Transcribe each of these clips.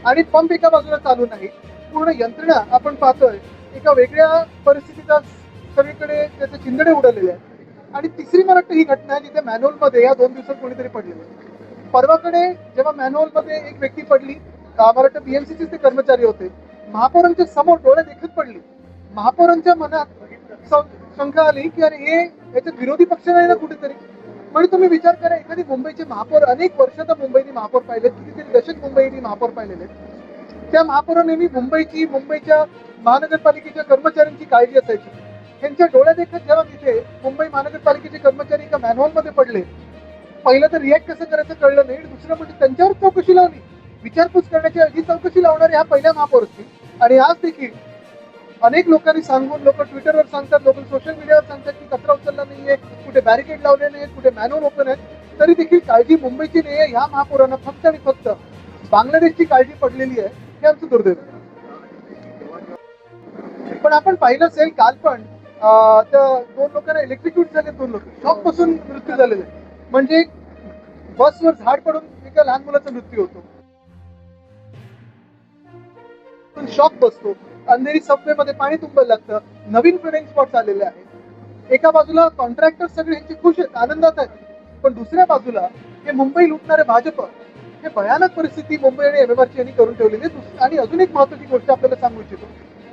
आणि पंप एका बाजूला चालू नाही, पूर्ण यंत्रणा आपण पाहतोय एका वेगळ्या परिस्थितीचा सगळीकडे त्याचे चिंदडे उडवलेले आहेत. आणि तिसरी मला वाटतं ही घटना आहे जिथे मॅनहोल मध्ये या 2 दिवसात कोणीतरी पडलेलं आहे. परवाकडे जेव्हा मॅनहोल मध्ये एक व्यक्ती पडली, मला वाटतं बीएमसीचे ते कर्मचारी होते, महापौरांच्या समोर डोळे देखत पडली. महापौरांच्या मनात शंका आली की अरे हे याच्यात विरोधी पक्ष नाही ना कुठेतरी. म्हणजे तुम्ही विचार करा, एखादी मुंबईचे महापौर अनेक वर्ष तर मुंबईने महापौर पाहिलेत, कितीतरी दशक मुंबईने महापौर पाहिलेले, त्या महापौरांनी मुंबईच्या महानगरपालिकेच्या कर्मचाऱ्यांची काळजी असायची. त्यांच्या डोळ्या देखत जेव्हा तिथे मुंबई महानगरपालिकेचे कर्मचारी एका मॅनहोल मध्ये पडले, पहिलं तर रिॲक्ट कसं करायचं कळलं नाही. दुसरं म्हणजे त्यांच्यावर चौकशी लावली. विचारपूस करण्याची आधी चौकशी लावणारे ह्या पहिल्या महापौर असतील. आणि आज देखील अनेक लोकांनी सांगून, लोक ट्विटरवर सांगतात, लोक सोशल मीडियावर सांगतात की कचरा उचलला नाहीये, कुठे बॅरिकेड लावले नाहीत, कुठे मॅनहोल ओपन आहेत, तरी देखील काळजी मुंबईची नाहीये. ह्या महापौरांना फक्त आणि फक्त बांगलादेशची काळजी पडलेली आहे. हे आमचं दुर्दैव. पण आपण पाहिलं असेल काल पण त्या 2 लोकांना इलेक्ट्रिक्यूट झाले, 2 लोक शॉक पासून मृत्यू झालेला आहे. म्हणजे बसवर झाड पडून एका लहान मुलाचा मृत्यू होतो, शॉक बसतो, अंधेरी सबवे मध्ये पाणी तुंबायला लागतं, नवीन फिडिंग स्पॉट आलेले आहेत. एका बाजूला कॉन्ट्रॅक्टर सगळे ह्यांची खुश आहेत, आनंदात आहेत, पण दुसऱ्या बाजूला हे मुंबई लुटणारे भाजप हे भयानक परिस्थिती मुंबई आणि एमएमआरची यांनी करून ठेवलेली आहे. आणि अजून एक महत्वाची गोष्ट आपल्याला सांगू इच्छितो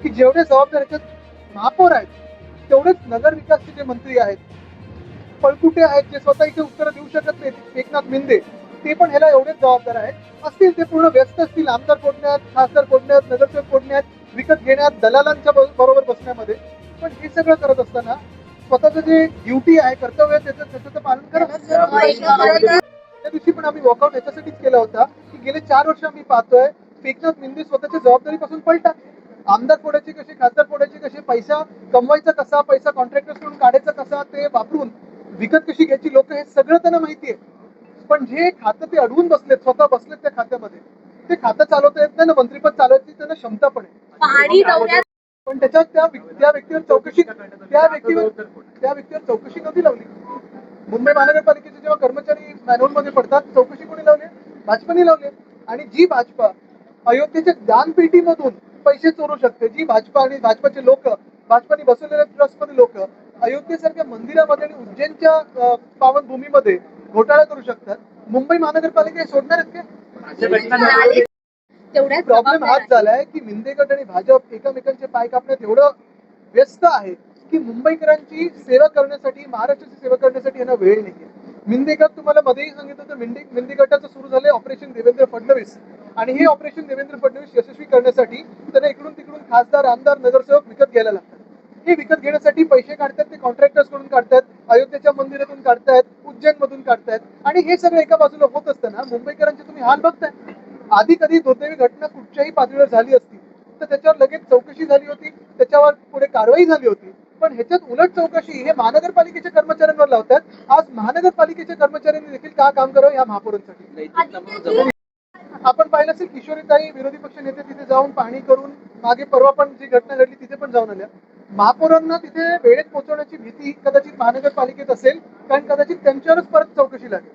की जेवढे जबाबदार याच्यात महापौर आहेत, तेवढेच नगर विकासचे जे मंत्री आहेत, पळकुटे आहेत, जे स्वतः इथे उत्तर देऊ शकत नाहीत, एकनाथ मिंदे, ते पण ह्याला एवढेच जबाबदार आहेत असतील. ते पूर्ण व्यस्त असतील आमदार फोडण्यात, खासदार फोडण्यात, नगरसेवक फोडण्यात, विकत घेण्यात, दलालांच्या बरोबर बसण्यामध्ये. पण हे सगळं करत असताना स्वतःचं जे ड्युटी आहे, कर्तव्य आहे, त्याचं पालन करत. त्या दिवशी पण आम्ही वॉकआउट याच्यासाठीच केला होता की गेले 4 वर्ष आम्ही पाहतोय एकनाथ मिंदे स्वतःच्या जबाबदारीपासून पळतात. आमदार फोडायचे कसे, खासदार फोडायचे कसे, पैसा कमवायचा कसा, पैसा कॉन्ट्रॅक्टर्सकडून काढायचा कसा, ते वापरून विकत कशी घ्यायची लोक, हे सगळं त्यांना माहिती आहे. पण जे खातं ते अडवून बसलेत, स्वतः बसलेत त्या खात्यामध्ये, ते खातं चालवता येत नाही ना, मंत्रीपद चालवायची त्यांना क्षमता पण आहे. पण त्याच्यात त्या व्यक्तीवर चौकशी नव्हती लावली. मुंबई महानगरपालिकेचे जेव्हा कर्मचारी मॅनहोल मध्ये पडतात, चौकशी कोणी लावली? भाजपने लावली. आणि जी भाजपा अयोध्येच्या दानपेटीमधून पैसे चोरू शकते, जी भाजपा आणि भाजपाचे लोक, भाजपाने बसवलेल्या ट्रस्टमध्ये लोक अयोध्येसारख्या मंदिरामध्ये आणि उज्जैनच्या पावनभूमीमध्ये घोटाळा करू शकतात, मुंबई महानगरपालिका सोडणार आहेत का? प्रॉब्लेम हाच झालाय की मिंदे गट आणि भाजप एकमेकांचे पाय कापण्यात एवढं व्यस्त आहे की मुंबईकरांची सेवा करण्यासाठी, महाराष्ट्राची सेवा करण्यासाठी यांना वेळ नाहीये. मिंदे गट, तुम्हाला मध्येही सांगितलं तर मिंदे गटाचं सुरू झालंय ऑपरेशन देवेंद्र फडणवीस. आणि हे ऑपरेशन देवेंद्र फडणवीस यशस्वी करण्यासाठी त्यांना इकडून तिकडून खासदार, आमदार, नगरसेवक विकत घ्यायला लागतात. हे विकत घेण्यासाठी पैसे काढतात, ते कॉन्ट्रॅक्टर्स कडून काढतात, अयोध्येच्या मंदिरातून काढतायत, उज्जैन मधून काढतायत. आणि हे सगळं एका बाजूला होत असताना मुंबईकरांचे तुम्ही हाल बघताय. आधी कधी दुर्दैवी घटना कुठच्याही पातळीवर झाली असती तर त्याच्यावर लगेच चौकशी झाली होती, त्याच्यावर पुढे कारवाई झाली होती. पण ह्याच्यात उलट चौकशी हे महानगरपालिकेच्या कर्मचाऱ्यांवर लावतात. आज महानगरपालिकेच्या कर्मचाऱ्यांनी देखील का काम करावं या महापौरांसाठी? आपण पाहिलं असेल, किशोरीताई विरोधी पक्ष नेते तिथे जाऊन पाहणी करून, मागे परवा पण जी घटना घडली तिथे पण जाऊन आल्या. महापौरांना तिथे वेळेत पोहोचवण्याची भीती कदाचित महानगरपालिकेत असेल, कारण कदाचित त्यांच्यावरच परत चौकशी लागेल.